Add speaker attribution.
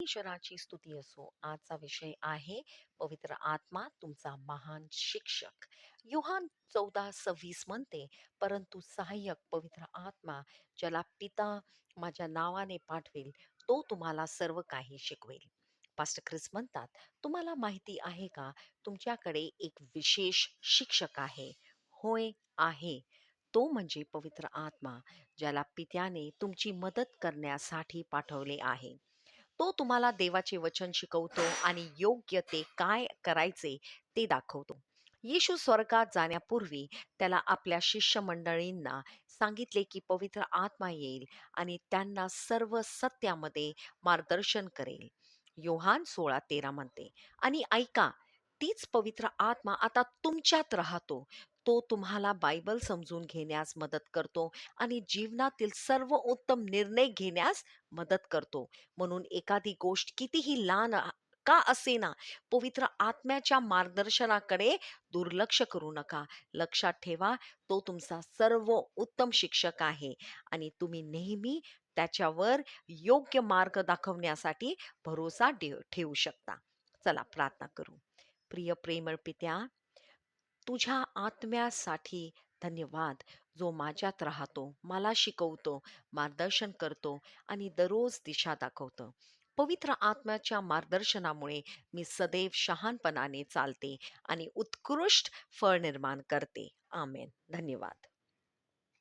Speaker 1: ईश्वराची स्तुती असो. आजचा विषय आहे पवित्र आत्मा तुमचा महान शिक्षक. योहान 14:26 म्हणते, परंतु सहाय्यक पवित्र आत्मा ज्याला पिता माझ्या नावाने पाठवेल, तो तुम्हाला सर्व काही शिकवेल. पास्टर ख्रिस म्हणतात, तुम्हाला माहिती आहे का, तुमच्याकडे एक विशेष शिक्षक आहे. होय, आहे. तो म्हणजे पवित्र आत्मा, ज्याला पित्याने तुमची मदत करण्यासाठी पाठवले आहे. तो तुम्हाला देवाचे वचन शिकवतो आणि योग्य ते काय करायचे ते दाखवतो. येशू स्वर्गात जाण्यापूर्वी त्याला आपल्या शिष्यमंडळींना सांगितले की पवित्र आत्मा येईल आणि त्यांना सर्व सत्यामध्ये मार्गदर्शन करेल. योहान 16:13 म्हणते. आणि ऐका, तीच पवित्र आत्मा आता तुमच्यात राहतो. तो तुम्हाला बायबल समजून घेण्यास मदत करतो आणि जीवनातील सर्व उत्तम निर्णय घेण्यास मदत करतो. म्हणून एखादी गोष्ट कितीही लहान का असेना, पवित्र आत्म्याच्या मार्गदर्शनाकडे दुर्लक्ष करू नका. लक्षात ठेवा, तो तुमचा सर्व उत्तम शिक्षक आहे आणि तुम्ही नेहमी त्याच्यावर योग्य मार्ग दाखवण्यासाठी भरोसा ठेवू शकता. चला प्रार्थना करू. प्रिय प्रेमळ पित्या, तुझ्या आत्म्यासाठी धन्यवाद, जो माझ्यात राहतो, मला शिकवतो, मार्गदर्शन करतो आणि दररोज दिशा दाखवतो. पवित्र आत्म्याच्या मार्गदर्शनामुळे मी सदैव शहाणपणाने चालते आणि उत्कृष्ट फळ निर्माण करते. आमेन. धन्यवाद.